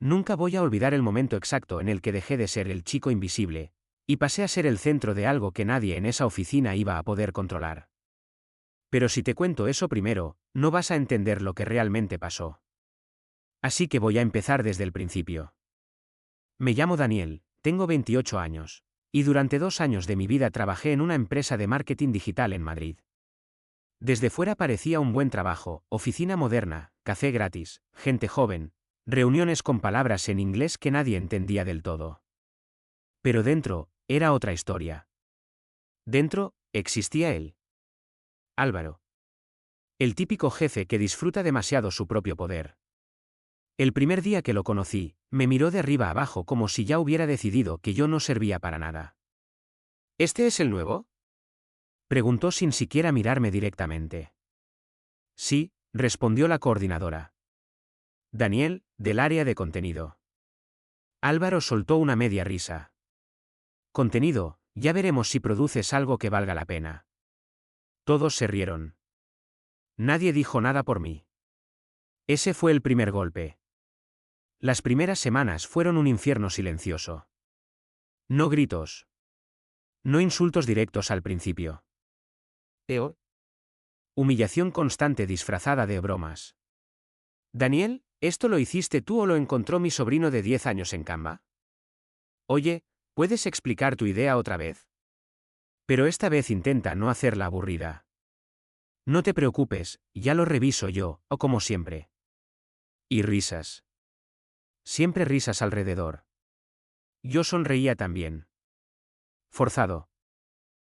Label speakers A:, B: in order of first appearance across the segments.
A: Nunca voy a olvidar el momento exacto en el que dejé de ser el chico invisible, y pasé a ser el centro de algo que nadie en esa oficina iba a poder controlar. Pero si te cuento eso primero, no vas a entender lo que realmente pasó. Así que voy a empezar desde el principio. Me llamo Daniel, tengo 28 años, y durante 2 años de mi vida trabajé en una empresa de marketing digital en Madrid. Desde fuera parecía un buen trabajo, oficina moderna, café gratis, gente joven, reuniones con palabras en inglés que nadie entendía del todo. Pero dentro, era otra historia. Dentro, existía él. Álvaro. El típico jefe que disfruta demasiado su propio poder. El primer día que lo conocí, me miró de arriba abajo como si ya hubiera decidido que yo no servía para nada. ¿Este es el nuevo? Preguntó sin siquiera mirarme directamente. Sí, respondió la coordinadora. Daniel, del área de contenido. Álvaro soltó una media risa. Contenido, ya veremos si produces algo que valga la pena. Todos se rieron. Nadie dijo nada por mí. Ese fue el primer golpe. Las primeras semanas fueron un infierno silencioso. No gritos. No insultos directos al principio. Peor. Humillación constante disfrazada de bromas. Daniel, ¿esto lo hiciste tú o lo encontró mi sobrino de 10 años en Canva? Oye, ¿puedes explicar tu idea otra vez? Pero esta vez intenta no hacerla aburrida. No te preocupes, ya lo reviso yo, o como siempre. Y risas. Siempre risas alrededor. Yo sonreía también. Forzado.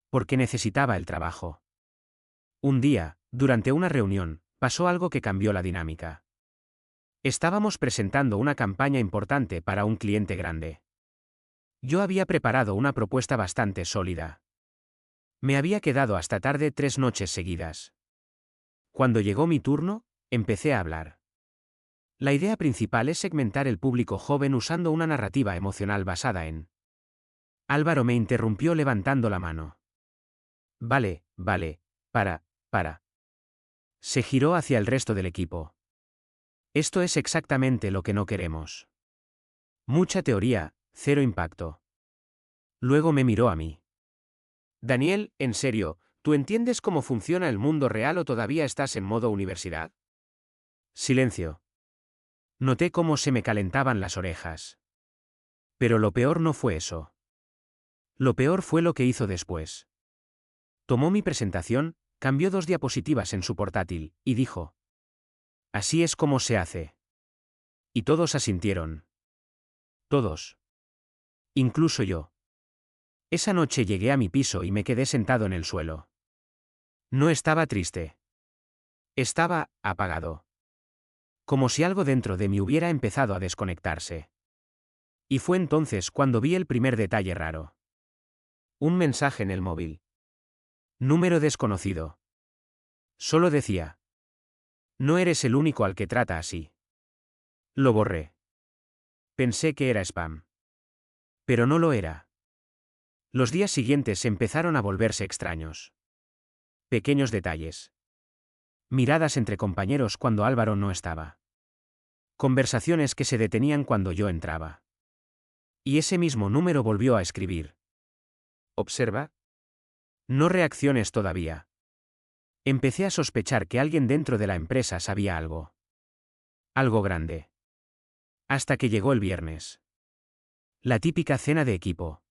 A: Porque necesitaba el trabajo. Un día, durante una reunión, pasó algo que cambió la dinámica. Estábamos presentando una campaña importante para un cliente grande. Yo había preparado una propuesta bastante sólida. Me había quedado hasta tarde 3 noches seguidas. Cuando llegó mi turno, empecé a hablar. La idea principal es segmentar el público joven usando una narrativa emocional basada en... Álvaro me interrumpió levantando la mano. Vale, para. Se giró hacia el resto del equipo. Esto es exactamente lo que no queremos. Mucha teoría, cero impacto. Luego me miró a mí. Daniel, en serio, ¿tú entiendes cómo funciona el mundo real o todavía estás en modo universidad? Silencio. Noté cómo se me calentaban las orejas. Pero lo peor no fue eso. Lo peor fue lo que hizo después. Tomó mi presentación, cambió 2 diapositivas en su portátil, y dijo: Así es como se hace. Y todos asintieron. Todos. Incluso yo. Esa noche llegué a mi piso y me quedé sentado en el suelo. No estaba triste. Estaba apagado. Como si algo dentro de mí hubiera empezado a desconectarse. Y fue entonces cuando vi el primer detalle raro. Un mensaje en el móvil. Número desconocido. Solo decía: No eres el único al que trata así. Lo borré. Pensé que era spam. Pero no lo era. Los días siguientes empezaron a volverse extraños. Pequeños detalles. Miradas entre compañeros cuando Álvaro no estaba. Conversaciones que se detenían cuando yo entraba. Y ese mismo número volvió a escribir. Observa. No reacciones todavía. Empecé a sospechar que alguien dentro de la empresa sabía algo. Algo grande. Hasta que llegó el viernes. La típica cena de equipo.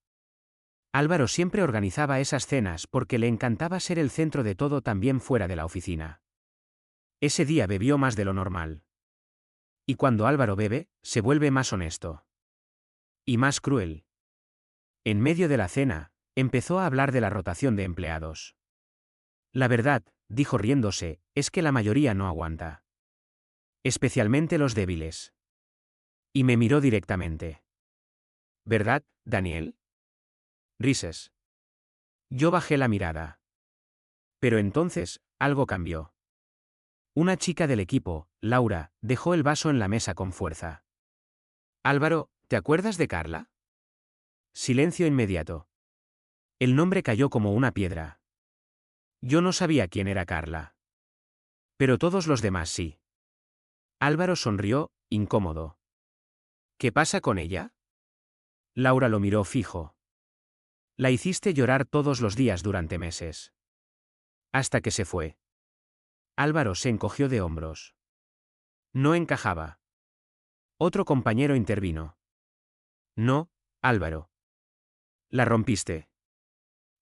A: Álvaro siempre organizaba esas cenas porque le encantaba ser el centro de todo también fuera de la oficina. Ese día bebió más de lo normal. Y cuando Álvaro bebe, se vuelve más honesto. Y más cruel. En medio de la cena, empezó a hablar de la rotación de empleados. La verdad, dijo riéndose, es que la mayoría no aguanta. Especialmente los débiles. Y me miró directamente. ¿Verdad, Daniel? Risas. Yo bajé la mirada. Pero entonces, algo cambió. Una chica del equipo, Laura, dejó el vaso en la mesa con fuerza. Álvaro, ¿te acuerdas de Carla? Silencio inmediato. El nombre cayó como una piedra. Yo no sabía quién era Carla. Pero todos los demás sí. Álvaro sonrió, incómodo. ¿Qué pasa con ella? Laura lo miró fijo. La hiciste llorar todos los días durante meses. Hasta que se fue. Álvaro se encogió de hombros. No encajaba. Otro compañero intervino. No, Álvaro. La rompiste.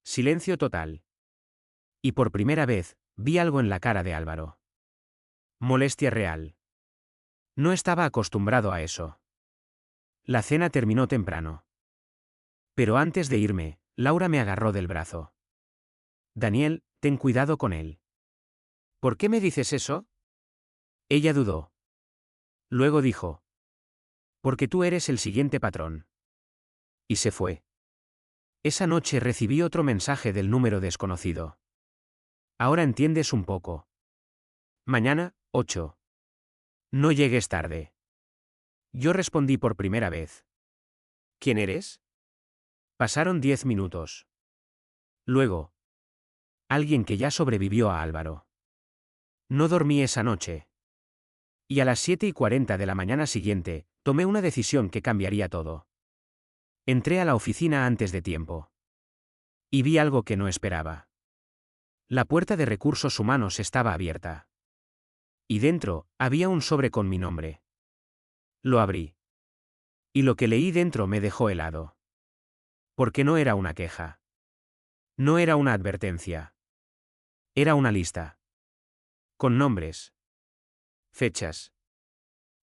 A: Silencio total. Y por primera vez, vi algo en la cara de Álvaro. Molestia real. No estaba acostumbrado a eso. La cena terminó temprano. Pero antes de irme, Laura me agarró del brazo. Daniel, ten cuidado con él. ¿Por qué me dices eso? Ella dudó. Luego dijo. Porque tú eres el siguiente patrón. Y se fue. Esa noche recibí otro mensaje del número desconocido. Ahora entiendes un poco. Mañana, 8. No llegues tarde. Yo respondí por primera vez. ¿Quién eres? Pasaron 10 minutos. Luego. Alguien que ya sobrevivió a Álvaro. No dormí esa noche. Y a las 7:40 de la mañana siguiente, tomé una decisión que cambiaría todo. Entré a la oficina antes de tiempo. Y vi algo que no esperaba. La puerta de recursos humanos estaba abierta. Y dentro, había un sobre con mi nombre. Lo abrí. Y lo que leí dentro me dejó helado. Porque no era una queja. No era una advertencia. Era una lista. Con nombres. Fechas.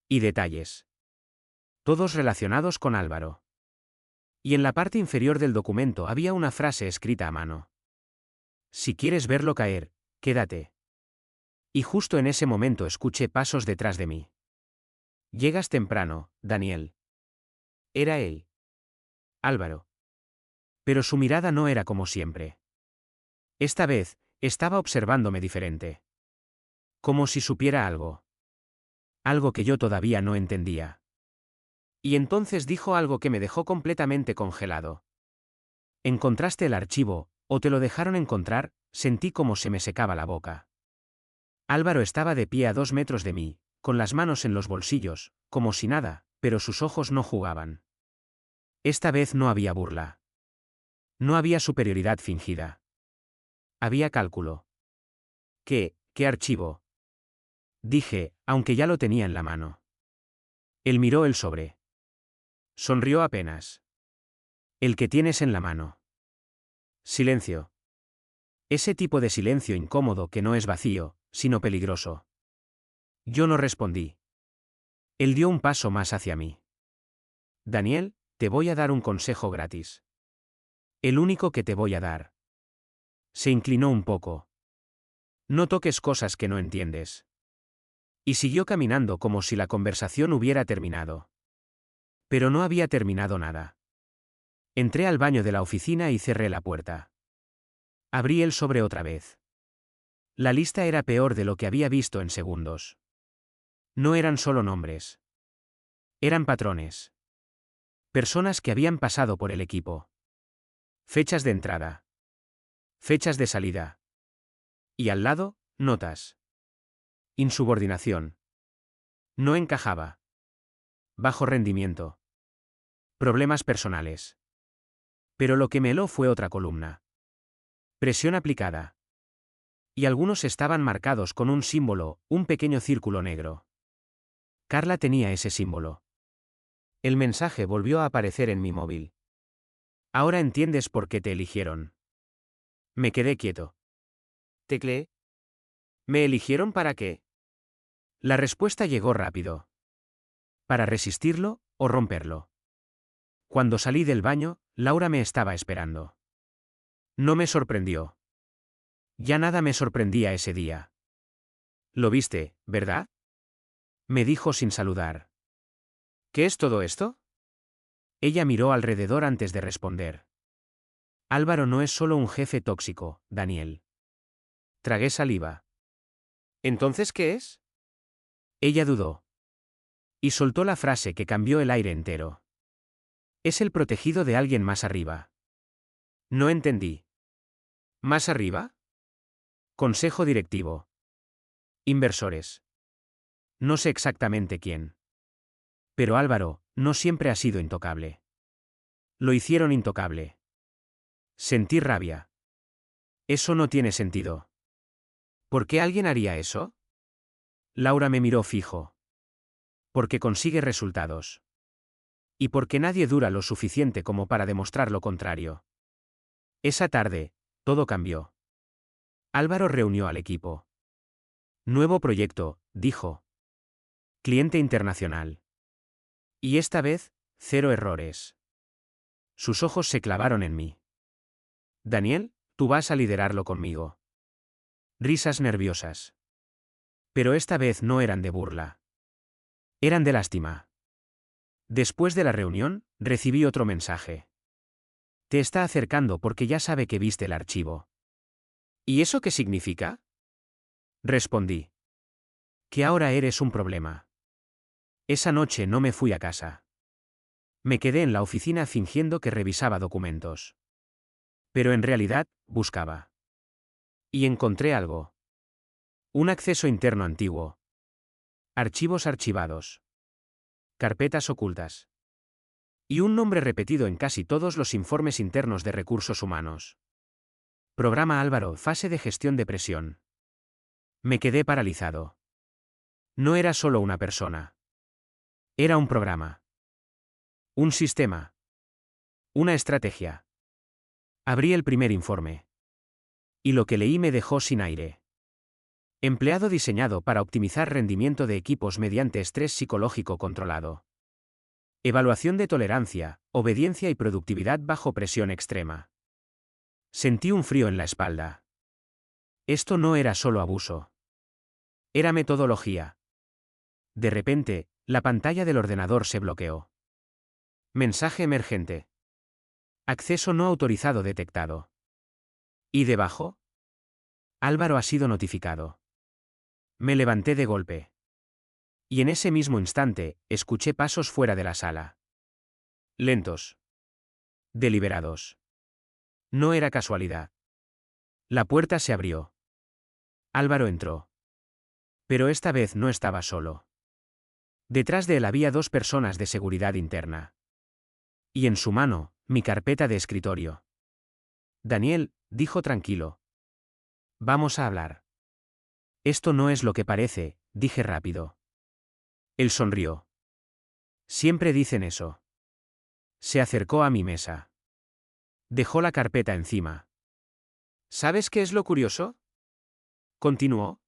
A: Y detalles. Todos relacionados con Álvaro. Y en la parte inferior del documento había una frase escrita a mano. Si quieres verlo caer, quédate. Y justo en ese momento escuché pasos detrás de mí. Llegas temprano, Daniel. Era él. Álvaro. Pero su mirada no era como siempre. Esta vez, estaba observándome diferente. Como si supiera algo. Algo que yo todavía no entendía. Y entonces dijo algo que me dejó completamente congelado. ¿Encontraste el archivo, o te lo dejaron encontrar? Sentí como se me secaba la boca. Álvaro estaba de pie a 2 metros de mí, con las manos en los bolsillos, como si nada, pero sus ojos no jugaban. Esta vez no había burla. No había superioridad fingida. Había cálculo. ¿Qué archivo? Dije, aunque ya lo tenía en la mano. Él miró el sobre. Sonrió apenas. El que tienes en la mano. Silencio. Ese tipo de silencio incómodo que no es vacío, sino peligroso. Yo no respondí. Él dio un paso más hacia mí. Daniel, te voy a dar un consejo gratis. El único que te voy a dar. Se inclinó un poco. No toques cosas que no entiendes. Y siguió caminando como si la conversación hubiera terminado. Pero no había terminado nada. Entré al baño de la oficina y cerré la puerta. Abrí el sobre otra vez. La lista era peor de lo que había visto en segundos. No eran solo nombres. Eran patrones. Personas que habían pasado por el equipo. Fechas de entrada. Fechas de salida. Y al lado, notas. Insubordinación. No encajaba. Bajo rendimiento. Problemas personales. Pero lo que me heló fue otra columna. Presión aplicada. Y algunos estaban marcados con un símbolo, un pequeño círculo negro. Carla tenía ese símbolo. El mensaje volvió a aparecer en mi móvil. Ahora entiendes por qué te eligieron. Me quedé quieto. Tecleé. ¿Me eligieron para qué? La respuesta llegó rápido. Para resistirlo, o romperlo. Cuando salí del baño, Laura me estaba esperando. No me sorprendió. Ya nada me sorprendía ese día. ¿Lo viste, verdad? Me dijo sin saludar. ¿Qué es todo esto? Ella miró alrededor antes de responder. Álvaro no es solo un jefe tóxico, Daniel. Tragué saliva. ¿Entonces qué es? Ella dudó. Y soltó la frase que cambió el aire entero. Es el protegido de alguien más arriba. No entendí. ¿Más arriba? Consejo directivo. Inversores. No sé exactamente quién. Pero Álvaro no siempre ha sido intocable. Lo hicieron intocable. Sentí rabia. Eso no tiene sentido. ¿Por qué alguien haría eso? Laura me miró fijo. Porque consigue resultados. Y porque nadie dura lo suficiente como para demostrar lo contrario. Esa tarde, todo cambió. Álvaro reunió al equipo. Nuevo proyecto, dijo. Cliente internacional. Y esta vez, 0 errores. Sus ojos se clavaron en mí. Daniel, tú vas a liderarlo conmigo. Risas nerviosas. Pero esta vez no eran de burla. Eran de lástima. Después de la reunión, recibí otro mensaje. Te está acercando porque ya sabe que viste el archivo. ¿Y eso qué significa? Respondí. Que ahora eres un problema. Esa noche no me fui a casa. Me quedé en la oficina fingiendo que revisaba documentos. Pero en realidad, buscaba. Y encontré algo. Un acceso interno antiguo. Archivos archivados. Carpetas ocultas. Y un nombre repetido en casi todos los informes internos de recursos humanos. Programa Álvaro, fase de gestión de presión. Me quedé paralizado. No era solo una persona. Era un programa. Un sistema. Una estrategia. Abrí el primer informe. Y lo que leí me dejó sin aire. Empleado diseñado para optimizar rendimiento de equipos mediante estrés psicológico controlado. Evaluación de tolerancia, obediencia y productividad bajo presión extrema. Sentí un frío en la espalda. Esto no era solo abuso. Era metodología. De repente, la pantalla del ordenador se bloqueó. Mensaje emergente. Acceso no autorizado detectado. ¿Y debajo? Álvaro ha sido notificado. Me levanté de golpe. Y en ese mismo instante, escuché pasos fuera de la sala. Lentos. Deliberados. No era casualidad. La puerta se abrió. Álvaro entró. Pero esta vez no estaba solo. Detrás de él había 2 personas de seguridad interna. Y en su mano, mi carpeta de escritorio. Daniel, dijo tranquilo. Vamos a hablar. Esto no es lo que parece, dije rápido. Él sonrió. Siempre dicen eso. Se acercó a mi mesa. Dejó la carpeta encima. ¿Sabes qué es lo curioso? Continuó.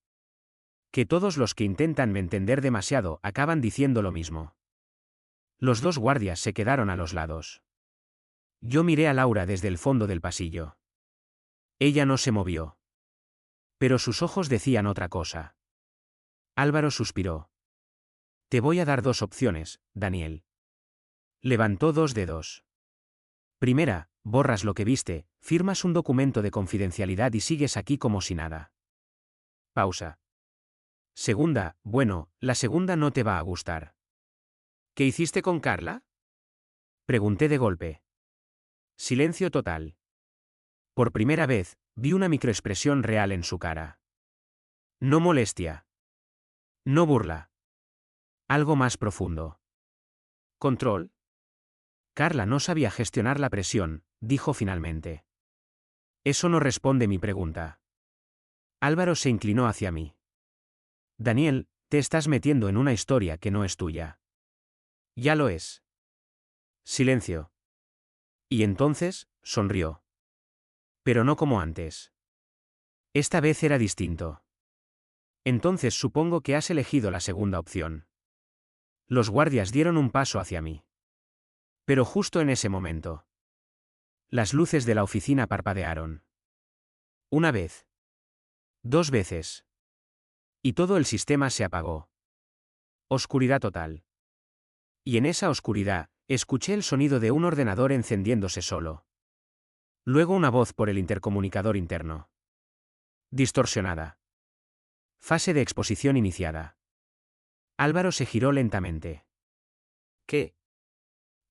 A: Que todos los que intentan entender demasiado acaban diciendo lo mismo. Los 2 guardias se quedaron a los lados. Yo miré a Laura desde el fondo del pasillo. Ella no se movió. Pero sus ojos decían otra cosa. Álvaro suspiró. Te voy a dar 2 opciones, Daniel. Levantó 2 dedos. Primera, borras lo que viste, firmas un documento de confidencialidad y sigues aquí como si nada. Pausa. Segunda, bueno, la segunda no te va a gustar. ¿Qué hiciste con Carla? Pregunté de golpe. Silencio total. Por primera vez, vi una microexpresión real en su cara. No molestia. No burla. Algo más profundo. ¿Control? Carla no sabía gestionar la presión, dijo finalmente. Eso no responde mi pregunta. Álvaro se inclinó hacia mí. Daniel, te estás metiendo en una historia que no es tuya. Ya lo es. Silencio. Y entonces, sonrió. Pero no como antes. Esta vez era distinto. Entonces supongo que has elegido la segunda opción. Los guardias dieron un paso hacia mí. Pero justo en ese momento. Las luces de la oficina parpadearon. Una vez. 2 veces. Y todo el sistema se apagó. Oscuridad total. Y en esa oscuridad, escuché el sonido de un ordenador encendiéndose solo. Luego una voz por el intercomunicador interno. Distorsionada. Fase de exposición iniciada. Álvaro se giró lentamente. ¿Qué?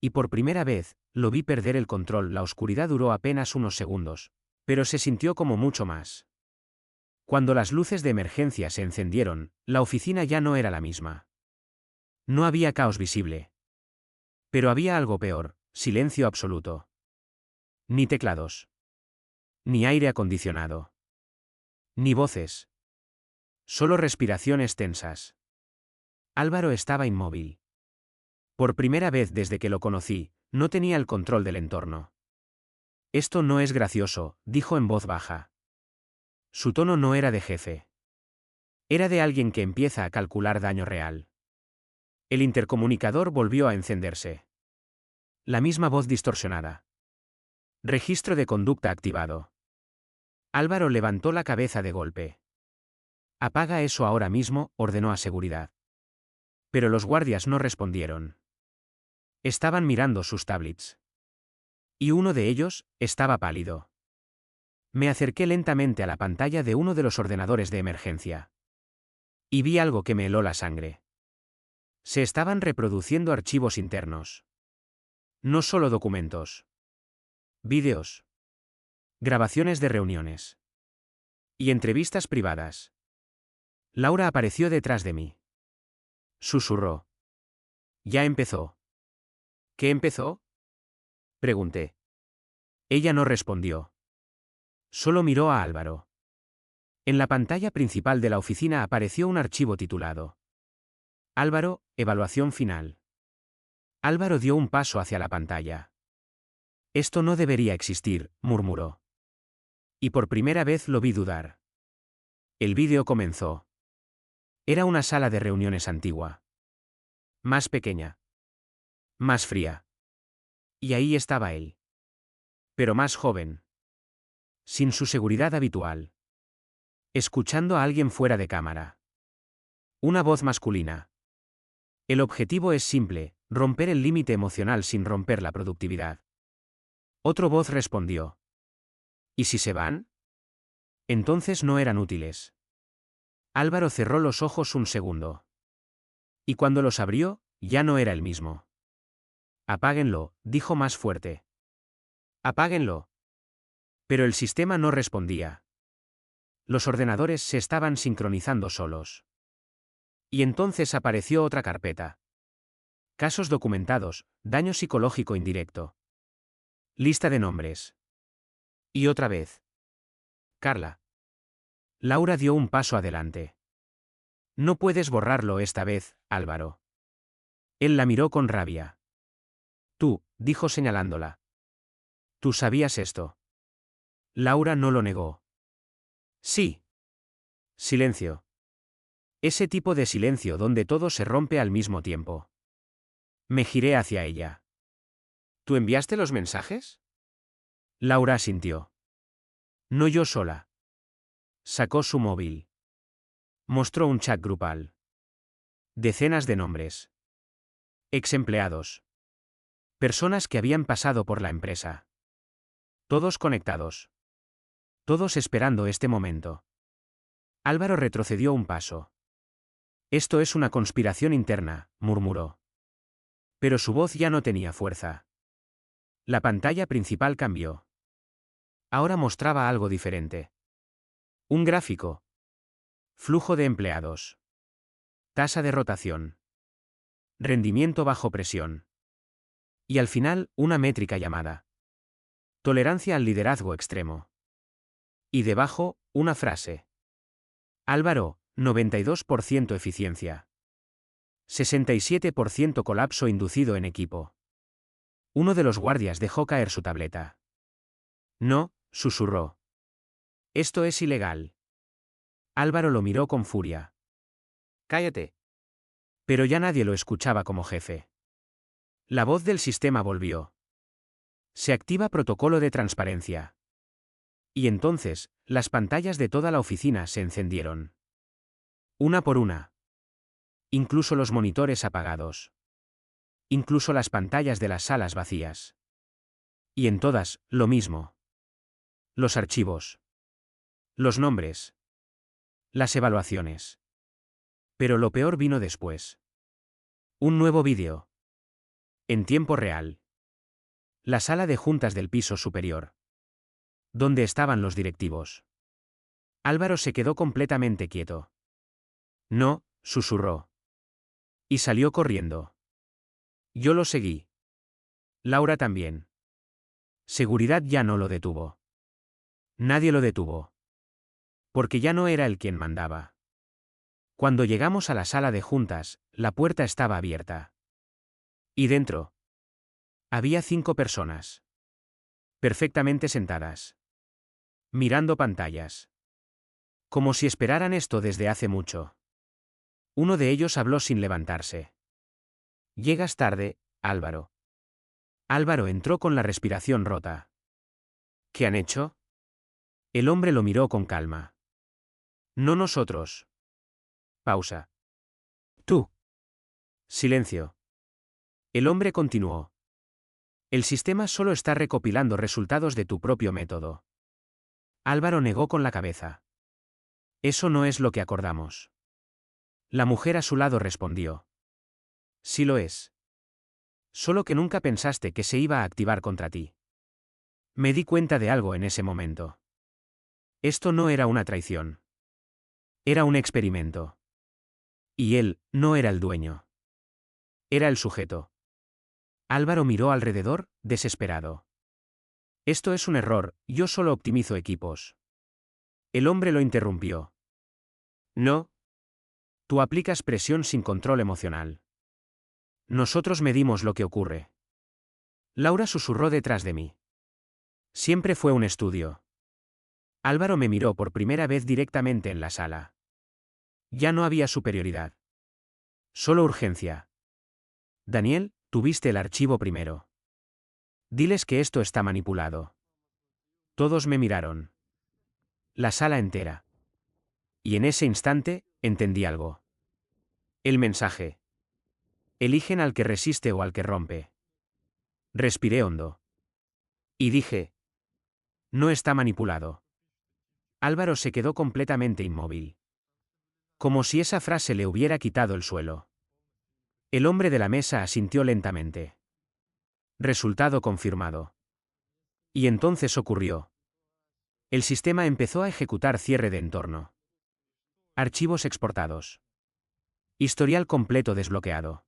A: Y por primera vez, lo vi perder el control. La oscuridad duró apenas unos segundos, pero se sintió como mucho más. Cuando las luces de emergencia se encendieron, la oficina ya no era la misma. No había caos visible. Pero había algo peor, silencio absoluto. Ni teclados. Ni aire acondicionado. Ni voces. Solo respiraciones tensas. Álvaro estaba inmóvil. Por primera vez desde que lo conocí, no tenía el control del entorno. Esto no es gracioso, dijo en voz baja. Su tono no era de jefe. Era de alguien que empieza a calcular daño real. El intercomunicador volvió a encenderse. La misma voz distorsionada. Registro de conducta activado. Álvaro levantó la cabeza de golpe. Apaga eso ahora mismo, ordenó a seguridad. Pero los guardias no respondieron. Estaban mirando sus tablets. Y uno de ellos estaba pálido. Me acerqué lentamente a la pantalla de uno de los ordenadores de emergencia. Y vi algo que me heló la sangre. Se estaban reproduciendo archivos internos. No solo documentos. Vídeos. Grabaciones de reuniones. Y entrevistas privadas. Laura apareció detrás de mí. Susurró. Ya empezó. ¿Qué empezó? Pregunté. Ella no respondió. Solo miró a Álvaro. En la pantalla principal de la oficina apareció un archivo titulado Álvaro, evaluación final. Álvaro dio un paso hacia la pantalla. Esto no debería existir, murmuró. Y por primera vez lo vi dudar. El vídeo comenzó. Era una sala de reuniones antigua. Más pequeña. Más fría. Y ahí estaba él. Pero más joven. Sin su seguridad habitual. Escuchando a alguien fuera de cámara. Una voz masculina. El objetivo es simple, romper el límite emocional sin romper la productividad. Otra voz respondió. ¿Y si se van? Entonces no eran útiles. Álvaro cerró los ojos un segundo. Y cuando los abrió, ya no era el mismo. Apáguenlo, dijo más fuerte. Apáguenlo. Pero el sistema no respondía. Los ordenadores se estaban sincronizando solos. Y entonces apareció otra carpeta. Casos documentados, daño psicológico indirecto. Lista de nombres. Y otra vez. Carla. Laura dio un paso adelante. No puedes borrarlo esta vez, Álvaro. Él la miró con rabia. Tú, dijo señalándola. ¿Tú sabías esto? Laura no lo negó. Sí. Silencio. Ese tipo de silencio donde todo se rompe al mismo tiempo. Me giré hacia ella. ¿Tú enviaste los mensajes? Laura asintió. No yo sola. Sacó su móvil. Mostró un chat grupal. Decenas de nombres. Ex empleados. Personas que habían pasado por la empresa. Todos conectados. Todos esperando este momento. Álvaro retrocedió un paso. Esto es una conspiración interna, murmuró. Pero su voz ya no tenía fuerza. La pantalla principal cambió. Ahora mostraba algo diferente. Un gráfico. Flujo de empleados. Tasa de rotación. Rendimiento bajo presión. Y al final, una métrica llamada tolerancia al liderazgo extremo. Y debajo, una frase. Álvaro, 92% eficiencia. 67% colapso inducido en equipo. Uno de los guardias dejó caer su tableta. No, susurró. Esto es ilegal. Álvaro lo miró con furia. Cállate. Pero ya nadie lo escuchaba como jefe. La voz del sistema volvió. Se activa protocolo de transparencia. Y entonces, las pantallas de toda la oficina se encendieron. Una por una. Incluso los monitores apagados. Incluso las pantallas de las salas vacías. Y en todas, lo mismo. Los archivos. Los nombres. Las evaluaciones. Pero lo peor vino después. Un nuevo vídeo. En tiempo real. La sala de juntas del piso superior. ¿Dónde estaban los directivos? Álvaro se quedó completamente quieto. No, susurró. Y salió corriendo. Yo lo seguí. Laura también. Seguridad ya no lo detuvo. Nadie lo detuvo. Porque ya no era él quien mandaba. Cuando llegamos a la sala de juntas, la puerta estaba abierta. Y dentro había 5 personas. Perfectamente sentadas. Mirando pantallas. Como si esperaran esto desde hace mucho. Uno de ellos habló sin levantarse. Llegas tarde, Álvaro. Álvaro entró con la respiración rota. ¿Qué han hecho? El hombre lo miró con calma. No nosotros. Pausa. Tú. Silencio. El hombre continuó. El sistema solo está recopilando resultados de tu propio método. Álvaro negó con la cabeza. Eso no es lo que acordamos. La mujer a su lado respondió. Sí lo es. Solo que nunca pensaste que se iba a activar contra ti. Me di cuenta de algo en ese momento. Esto no era una traición. Era un experimento. Y él no era el dueño. Era el sujeto. Álvaro miró alrededor, desesperado. Esto es un error, yo solo optimizo equipos. El hombre lo interrumpió. No. Tú aplicas presión sin control emocional. Nosotros medimos lo que ocurre. Laura susurró detrás de mí. Siempre fue un estudio. Álvaro me miró por primera vez directamente en la sala. Ya no había superioridad. Solo urgencia. Daniel, tuviste el archivo primero. Diles que esto está manipulado. Todos me miraron. La sala entera. Y en ese instante, entendí algo. El mensaje. Eligen al que resiste o al que rompe. Respiré hondo. Y dije. No está manipulado. Álvaro se quedó completamente inmóvil. Como si esa frase le hubiera quitado el suelo. El hombre de la mesa asintió lentamente. Resultado confirmado. Y entonces ocurrió. El sistema empezó a ejecutar cierre de entorno. Archivos exportados. Historial completo desbloqueado.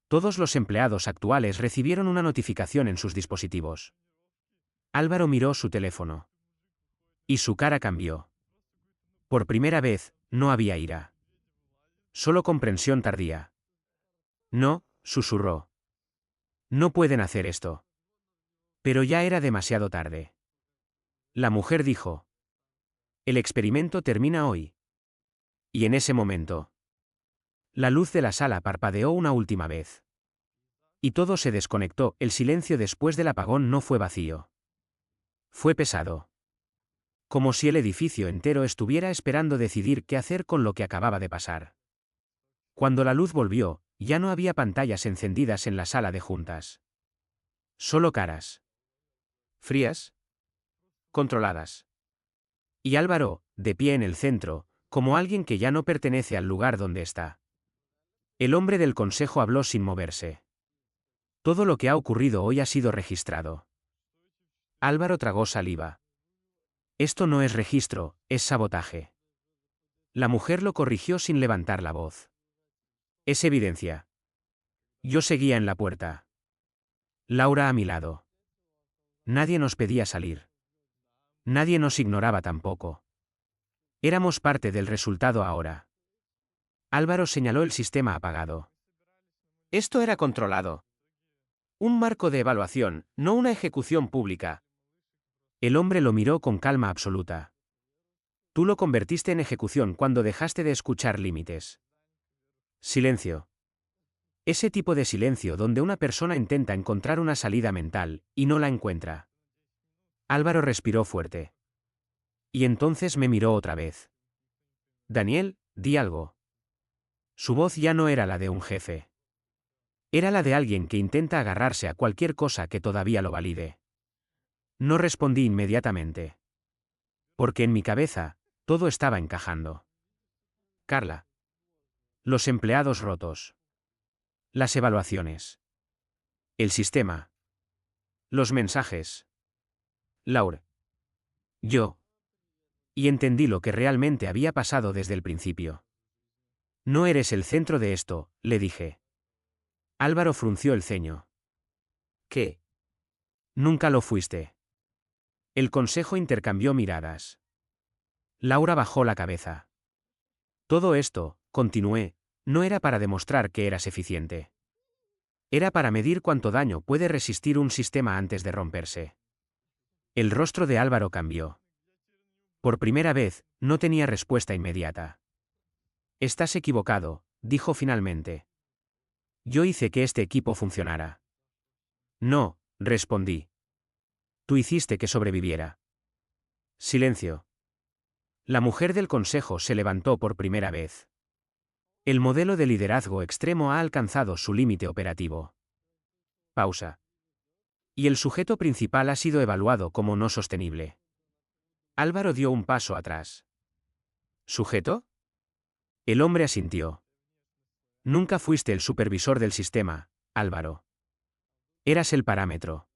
A: Todos los empleados actuales recibieron una notificación en sus dispositivos. Álvaro miró su teléfono. Y su cara cambió. Por primera vez, no había ira. Solo comprensión tardía. No, susurró. No pueden hacer esto. Pero ya era demasiado tarde. La mujer dijo. El experimento termina hoy. Y en ese momento. La luz de la sala parpadeó una última vez. Y todo se desconectó, el silencio después del apagón no fue vacío. Fue pesado. Como si el edificio entero estuviera esperando decidir qué hacer con lo que acababa de pasar. Cuando la luz volvió, ya no había pantallas encendidas en la sala de juntas. Solo caras. Frías. Controladas. Y Álvaro, de pie en el centro, como alguien que ya no pertenece al lugar donde está. El hombre del consejo habló sin moverse. Todo lo que ha ocurrido hoy ha sido registrado. Álvaro tragó saliva. Esto no es registro, es sabotaje. La mujer lo corrigió sin levantar la voz. Es evidencia. Yo seguía en la puerta. Laura a mi lado. Nadie nos pedía salir. Nadie nos ignoraba tampoco. Éramos parte del resultado ahora. Álvaro señaló el sistema apagado. Esto era controlado. Un marco de evaluación, no una ejecución pública. El hombre lo miró con calma absoluta. Tú lo convertiste en ejecución cuando dejaste de escuchar límites. Silencio. Ese tipo de silencio donde una persona intenta encontrar una salida mental, y no la encuentra. Álvaro respiró fuerte. Y entonces me miró otra vez. Daniel, di algo. Su voz ya no era la de un jefe. Era la de alguien que intenta agarrarse a cualquier cosa que todavía lo valide. No respondí inmediatamente. Porque en mi cabeza, todo estaba encajando. Carla. Los empleados rotos. Las evaluaciones. El sistema. Los mensajes. Laura. Yo. Y entendí lo que realmente había pasado desde el principio. No eres el centro de esto, le dije. Álvaro frunció el ceño. ¿Qué? Nunca lo fuiste. El consejo intercambió miradas. Laura bajó la cabeza. Todo esto, continué, no era para demostrar que eras eficiente. Era para medir cuánto daño puede resistir un sistema antes de romperse. El rostro de Álvaro cambió. Por primera vez, no tenía respuesta inmediata. Estás equivocado, dijo finalmente. Yo hice que este equipo funcionara. No, respondí. Tú hiciste que sobreviviera. Silencio. La mujer del consejo se levantó por primera vez. El modelo de liderazgo extremo ha alcanzado su límite operativo. Pausa. Y el sujeto principal ha sido evaluado como no sostenible. Álvaro dio un paso atrás. ¿Sujeto? El hombre asintió. Nunca fuiste el supervisor del sistema, Álvaro. Eras el parámetro.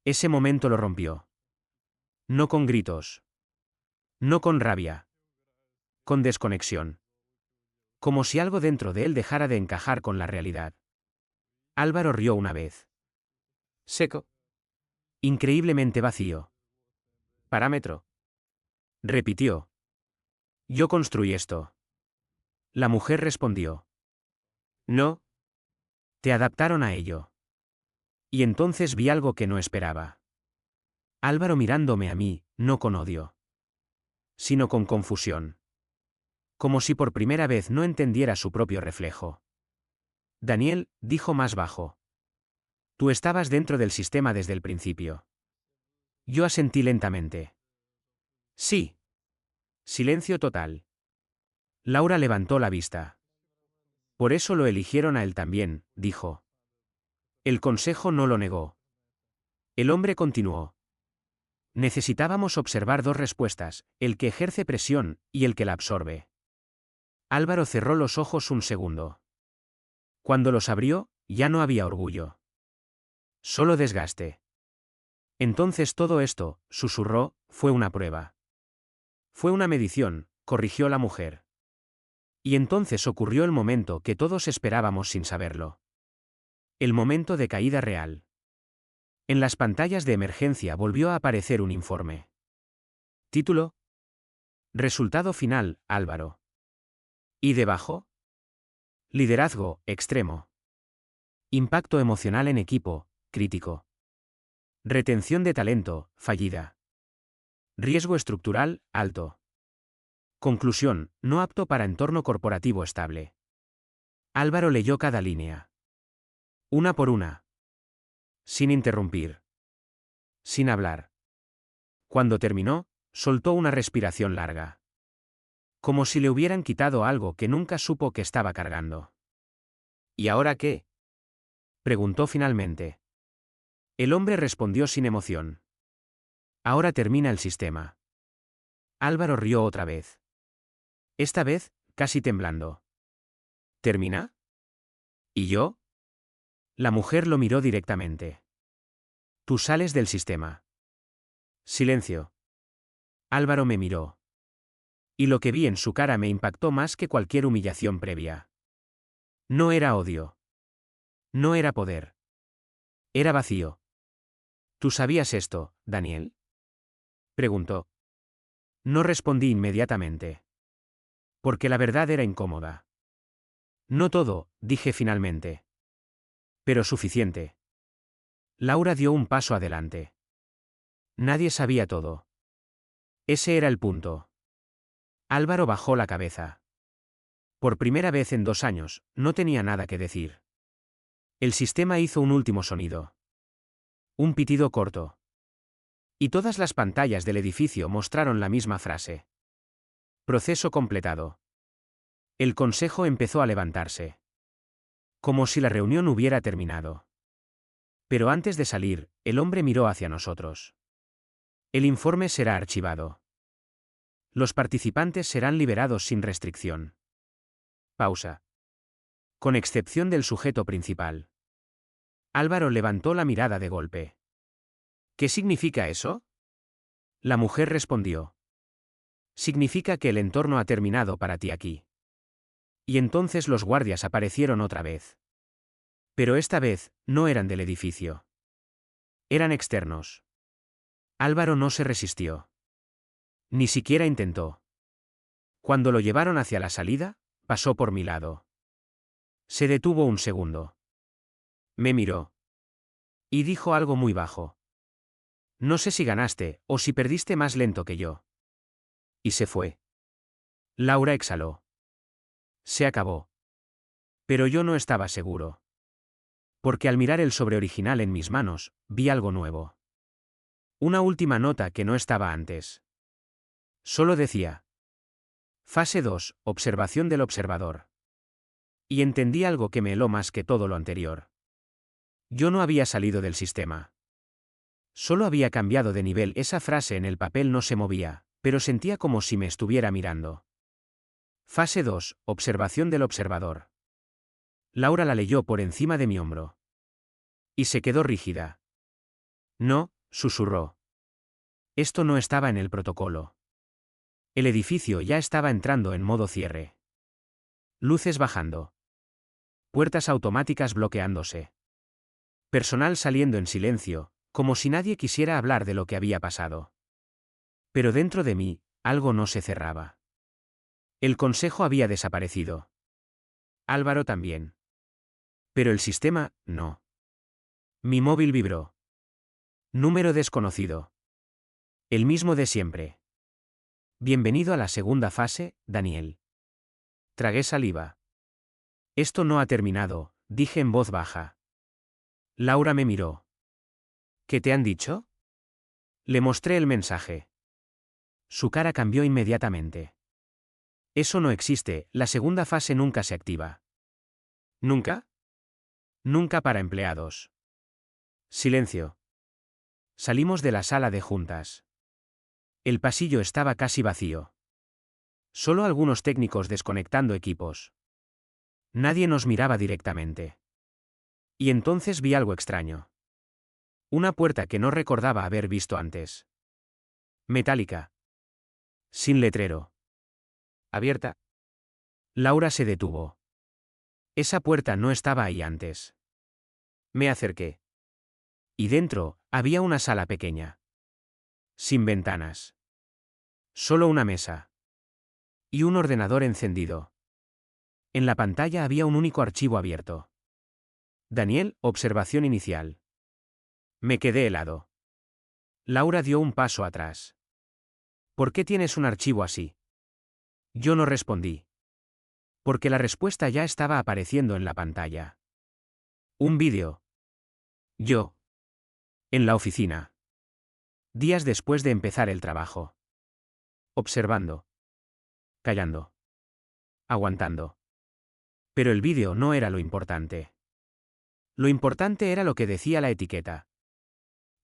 A: Ese momento lo rompió. No con gritos. No con rabia. Con desconexión. Como si algo dentro de él dejara de encajar con la realidad. Álvaro rió una vez. Seco. Increíblemente vacío. Parámetro. Repitió. Yo construí esto. La mujer respondió. No. Te adaptaron a ello. Y entonces vi algo que no esperaba. Álvaro mirándome a mí, no con odio, sino con confusión. Como si por primera vez no entendiera su propio reflejo. Daniel, dijo más bajo. Tú estabas dentro del sistema desde el principio. Yo asentí lentamente. Sí. Silencio total. Laura levantó la vista. Por eso lo eligieron a él también, dijo. El consejo no lo negó. El hombre continuó. Necesitábamos observar dos respuestas, el que ejerce presión y el que la absorbe. Álvaro cerró los ojos un segundo. Cuando los abrió, ya no había orgullo. Solo desgaste. Entonces todo esto, susurró, fue una prueba. Fue una medición, corrigió la mujer. Y entonces ocurrió el momento que todos esperábamos sin saberlo. El momento de caída real. En las pantallas de emergencia volvió a aparecer un informe. Título. Resultado final, Álvaro. ¿Y debajo? Liderazgo, extremo. Impacto emocional en equipo, crítico. Retención de talento, fallida. Riesgo estructural, alto. Conclusión, no apto para entorno corporativo estable. Álvaro leyó cada línea. Una por una. Sin interrumpir. Sin hablar. Cuando terminó, soltó una respiración larga. Como si le hubieran quitado algo que nunca supo que estaba cargando. ¿Y ahora qué? Preguntó finalmente. El hombre respondió sin emoción. Ahora termina el sistema. Álvaro rió otra vez. Esta vez, casi temblando. ¿Termina? ¿Y yo? La mujer lo miró directamente. Tú sales del sistema. Silencio. Álvaro me miró. Y lo que vi en su cara me impactó más que cualquier humillación previa. No era odio. No era poder. Era vacío. ¿Tú sabías esto, Daniel? Preguntó. No respondí inmediatamente. Porque la verdad era incómoda. No todo, dije finalmente. Pero suficiente. Laura dio un paso adelante. Nadie sabía todo. Ese era el punto. Álvaro bajó la cabeza. Por primera vez en 2 años, no tenía nada que decir. El sistema hizo un último sonido. Un pitido corto. Y todas las pantallas del edificio mostraron la misma frase. Proceso completado. El consejo empezó a levantarse. Como si la reunión hubiera terminado. Pero antes de salir, el hombre miró hacia nosotros. El informe será archivado. Los participantes serán liberados sin restricción. Pausa. Con excepción del sujeto principal. Álvaro levantó la mirada de golpe. ¿Qué significa eso? La mujer respondió. Significa que el entorno ha terminado para ti aquí. Y entonces los guardias aparecieron otra vez. Pero esta vez, no eran del edificio. Eran externos. Álvaro no se resistió. Ni siquiera intentó. Cuando lo llevaron hacia la salida, pasó por mi lado. Se detuvo un segundo. Me miró. Y dijo algo muy bajo. No sé si ganaste, o si perdiste más lento que yo. Y se fue. Laura exhaló. Se acabó. Pero yo no estaba seguro. Porque al mirar el sobre original en mis manos, vi algo nuevo. Una última nota que no estaba antes. Solo decía: Fase 2, observación del observador. Y entendí algo que me heló más que todo lo anterior. Yo no había salido del sistema. Solo había cambiado de nivel. Esa frase en el papel no se movía, pero sentía como si me estuviera mirando. Fase 2, observación del observador. Laura la leyó por encima de mi hombro. Y se quedó rígida. No, susurró. Esto no estaba en el protocolo. El edificio ya estaba entrando en modo cierre. Luces bajando. Puertas automáticas bloqueándose. Personal saliendo en silencio, como si nadie quisiera hablar de lo que había pasado. Pero dentro de mí, algo no se cerraba. El consejo había desaparecido. Álvaro también. Pero el sistema, no. Mi móvil vibró. Número desconocido. El mismo de siempre. Bienvenido a la segunda fase, Daniel. Tragué saliva. Esto no ha terminado, dije en voz baja. Laura me miró. ¿Qué te han dicho? Le mostré el mensaje. Su cara cambió inmediatamente. Eso no existe, la segunda fase nunca se activa. ¿Nunca? Nunca para empleados. Silencio. Salimos de la sala de juntas. El pasillo estaba casi vacío. Solo algunos técnicos desconectando equipos. Nadie nos miraba directamente. Y entonces vi algo extraño. Una puerta que no recordaba haber visto antes. Metálica. Sin letrero. Abierta. Laura se detuvo. Esa puerta no estaba ahí antes. Me acerqué. Y dentro, había una sala pequeña. Sin ventanas. Solo una mesa. Y un ordenador encendido. En la pantalla había un único archivo abierto. Daniel, observación inicial. Me quedé helado. Laura dio un paso atrás. ¿Por qué tienes un archivo así? Yo no respondí. Porque la respuesta ya estaba apareciendo en la pantalla. Un vídeo. Yo. En la oficina. Días después de empezar el trabajo. Observando. Callando. Aguantando. Pero el vídeo no era lo importante. Lo importante era lo que decía la etiqueta.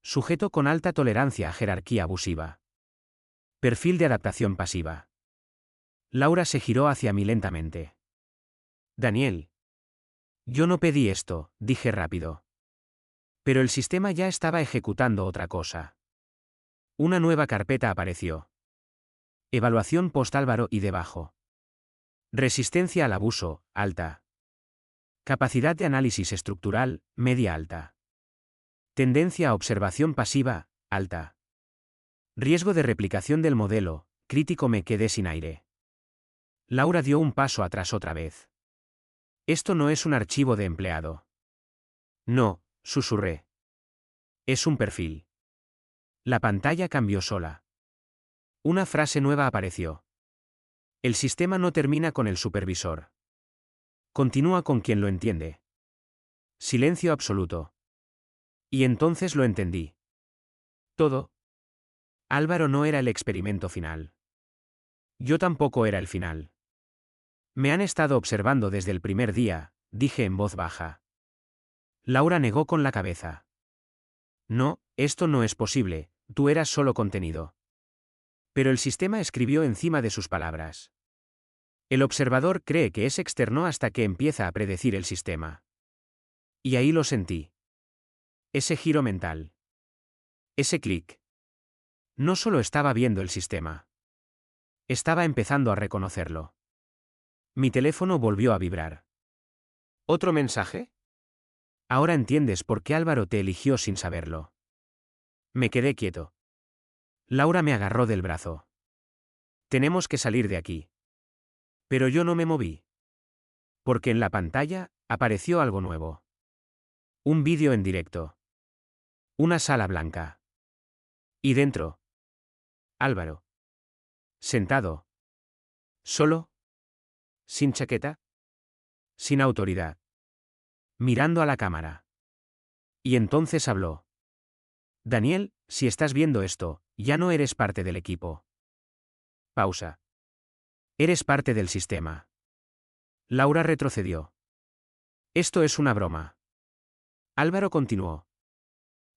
A: Sujeto con alta tolerancia a jerarquía abusiva. Perfil de adaptación pasiva. Laura se giró hacia mí lentamente. Daniel. Yo no pedí esto, dije rápido. Pero el sistema ya estaba ejecutando otra cosa. Una nueva carpeta apareció. Evaluación post-Álvaro y debajo. Resistencia al abuso, alta. Capacidad de análisis estructural, media alta. Tendencia a observación pasiva, alta. Riesgo de replicación del modelo, crítico. Me quedé sin aire. Laura dio un paso atrás otra vez. Esto no es un archivo de empleado. No, susurré. Es un perfil. La pantalla cambió sola. Una frase nueva apareció. El sistema no termina con el supervisor. Continúa con quien lo entiende. Silencio absoluto. Y entonces lo entendí. Todo. Álvaro no era el experimento final. Yo tampoco era el final. Me han estado observando desde el primer día, dije en voz baja. Laura negó con la cabeza. No, esto no es posible, tú eras solo contenido. Pero el sistema escribió encima de sus palabras. El observador cree que es externo hasta que empieza a predecir el sistema. Y ahí lo sentí. Ese giro mental. Ese clic. No solo estaba viendo el sistema. Estaba empezando a reconocerlo. Mi teléfono volvió a vibrar.
B: ¿Otro mensaje?
A: Ahora entiendes por qué Álvaro te eligió sin saberlo. Me quedé quieto. Laura me agarró del brazo. Tenemos que salir de aquí. Pero yo no me moví. Porque en la pantalla apareció algo nuevo. Un vídeo en directo. Una sala blanca. Y dentro. Álvaro. Sentado. Solo. Sin chaqueta. Sin autoridad. Mirando a la cámara. Y entonces habló. Daniel, si estás viendo esto, ya no eres parte del equipo. Pausa. Eres parte del sistema. Laura retrocedió. Esto es una broma. Álvaro continuó.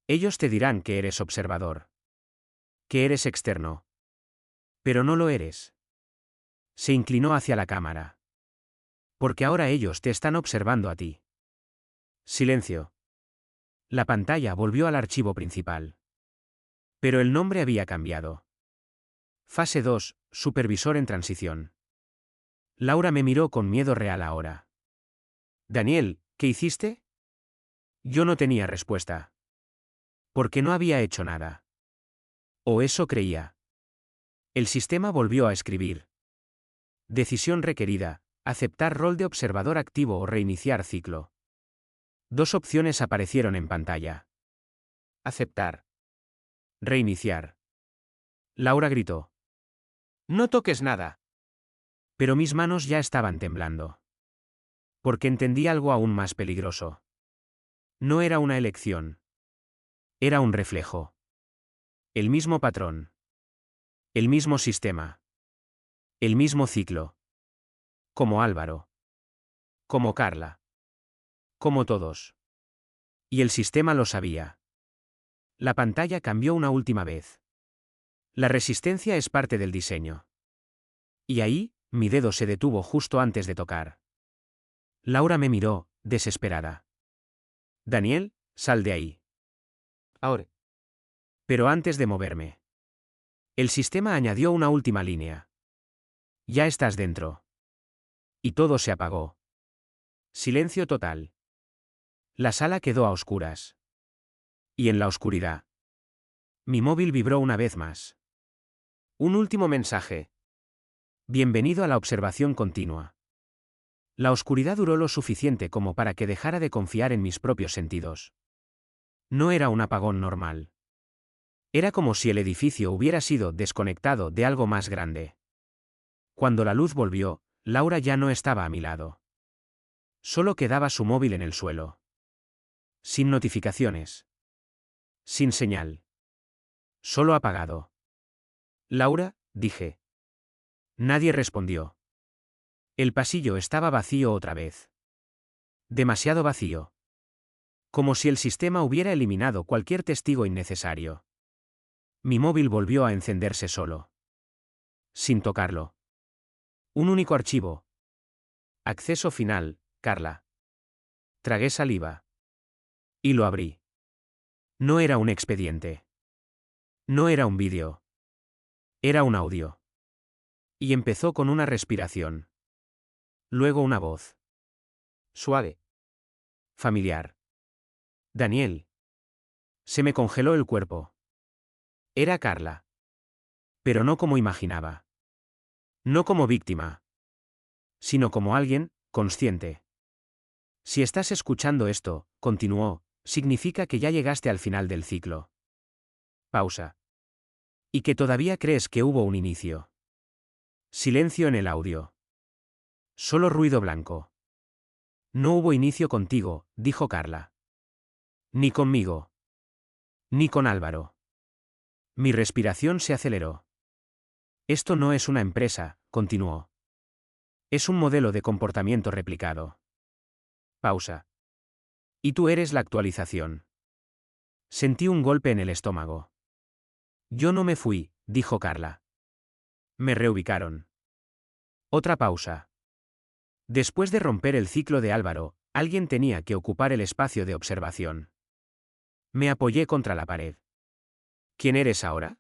A: Ellos te dirán que eres observador. Que eres externo. Pero no lo eres. Se inclinó hacia la cámara. Porque ahora ellos te están observando a ti. Silencio. La pantalla volvió al archivo principal. Pero el nombre había cambiado. Fase 2, supervisor en transición. Laura me miró con miedo real ahora. Daniel, ¿qué hiciste? Yo no tenía respuesta. Porque no había hecho nada. O eso creía. El sistema volvió a escribir. Decisión requerida, aceptar rol de observador activo o reiniciar ciclo. Dos opciones aparecieron en pantalla. Aceptar. Reiniciar. Laura gritó.
B: No toques nada.
A: Pero mis manos ya estaban temblando. Porque entendí algo aún más peligroso. No era una elección. Era un reflejo. El mismo patrón. El mismo sistema. El mismo ciclo. Como Álvaro. Como Carla. Como todos. Y el sistema lo sabía. La pantalla cambió una última vez. La resistencia es parte del diseño. Y ahí, mi dedo se detuvo justo antes de tocar. Laura me miró, desesperada. Daniel, sal de ahí.
B: Ahora.
A: Pero antes de moverme. El sistema añadió una última línea. Ya estás dentro. Y todo se apagó. Silencio total. La sala quedó a oscuras. Y en la oscuridad. Mi móvil vibró una vez más.
B: Un último mensaje.
A: Bienvenido a la observación continua. La oscuridad duró lo suficiente como para que dejara de confiar en mis propios sentidos. No era un apagón normal. Era como si el edificio hubiera sido desconectado de algo más grande. Cuando la luz volvió, Laura ya no estaba a mi lado. Solo quedaba su móvil en el suelo. Sin notificaciones. Sin señal. Solo apagado. Laura, dije. Nadie respondió. El pasillo estaba vacío otra vez. Demasiado vacío. Como si el sistema hubiera eliminado cualquier testigo innecesario. Mi móvil volvió a encenderse solo. Sin tocarlo. Un único archivo. Acceso final, Carla. Tragué saliva. Y lo abrí. No era un expediente. No era un vídeo. Era un audio. Y empezó con una respiración. Luego una voz.
B: Suave.
A: Familiar. Daniel. Se me congeló el cuerpo. Era Carla. Pero no como imaginaba. No como víctima. Sino como alguien, consciente. Si estás escuchando esto, continuó, significa que ya llegaste al final del ciclo. Pausa. Y que todavía crees que hubo un inicio. Silencio en el audio. Solo ruido blanco. No hubo inicio contigo, dijo Carla. Ni conmigo. Ni con Álvaro. Mi respiración se aceleró. Esto no es una empresa, continuó. Es un modelo de comportamiento replicado. Pausa. Y tú eres la actualización. Sentí un golpe en el estómago. Yo no me fui, dijo Carla. Me reubicaron. Otra pausa. Después de romper el ciclo de Álvaro, alguien tenía que ocupar el espacio de observación. Me apoyé contra la pared. ¿Quién eres ahora?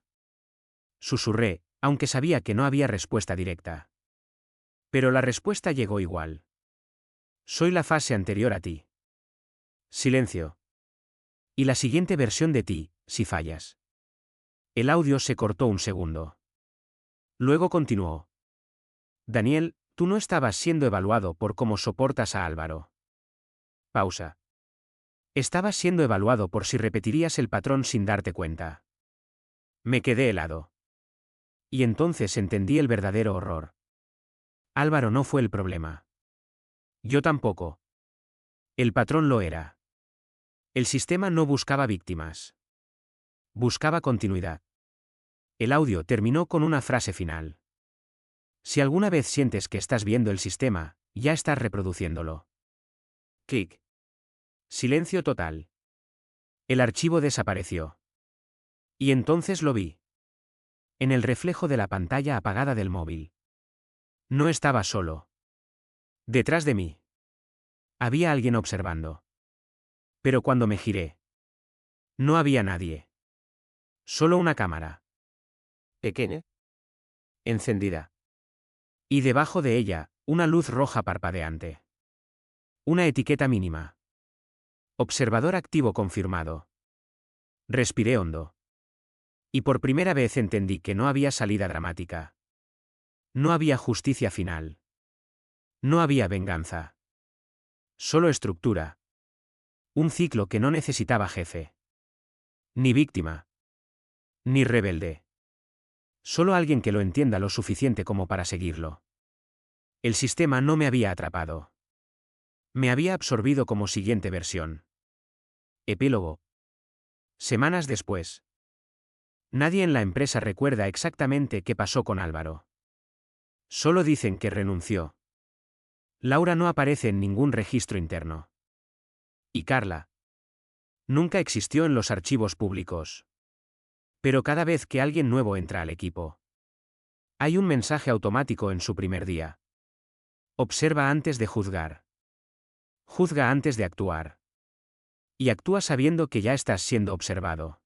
A: Susurré, aunque sabía que no había respuesta directa. Pero la respuesta llegó igual. Soy la fase anterior a ti. Silencio. Y la siguiente versión de ti, si fallas. El audio se cortó un segundo. Luego continuó. Daniel, tú no estabas siendo evaluado por cómo soportas a Álvaro. Pausa. Estabas siendo evaluado por si repetirías el patrón sin darte cuenta. Me quedé helado. Y entonces entendí el verdadero horror. Álvaro no fue el problema. Yo tampoco. El patrón lo era. El sistema no buscaba víctimas. Buscaba continuidad. El audio terminó con una frase final. Si alguna vez sientes que estás viendo el sistema, ya estás reproduciéndolo. Clic. Silencio total. El archivo desapareció. Y entonces lo vi. En el reflejo de la pantalla apagada del móvil. No estaba solo. Detrás de mí. Había alguien observando. Pero cuando me giré, no había nadie. Solo una cámara.
B: Pequeña.
A: Encendida. Y debajo de ella, una luz roja parpadeante. Una etiqueta mínima. Observador activo confirmado. Respiré hondo. Y por primera vez entendí que no había salida dramática. No había justicia final. No había venganza. Solo estructura. Un ciclo que no necesitaba jefe. Ni víctima. Ni rebelde. Solo alguien que lo entienda lo suficiente como para seguirlo. El sistema no me había atrapado. Me había absorbido como siguiente versión. Epílogo. Semanas después. Nadie en la empresa recuerda exactamente qué pasó con Álvaro. Solo dicen que renunció. Laura no aparece en ningún registro interno. Y Carla. Nunca existió en los archivos públicos. Pero cada vez que alguien nuevo entra al equipo, hay un mensaje automático en su primer día. Observa antes de juzgar. Juzga antes de actuar. Y actúa sabiendo que ya estás siendo observado.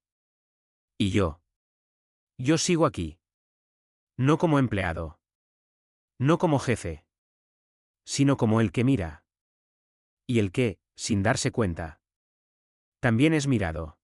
A: Y yo. Yo sigo aquí. No como empleado. No como jefe. Sino como el que mira. Y el que, sin darse cuenta, también es mirado.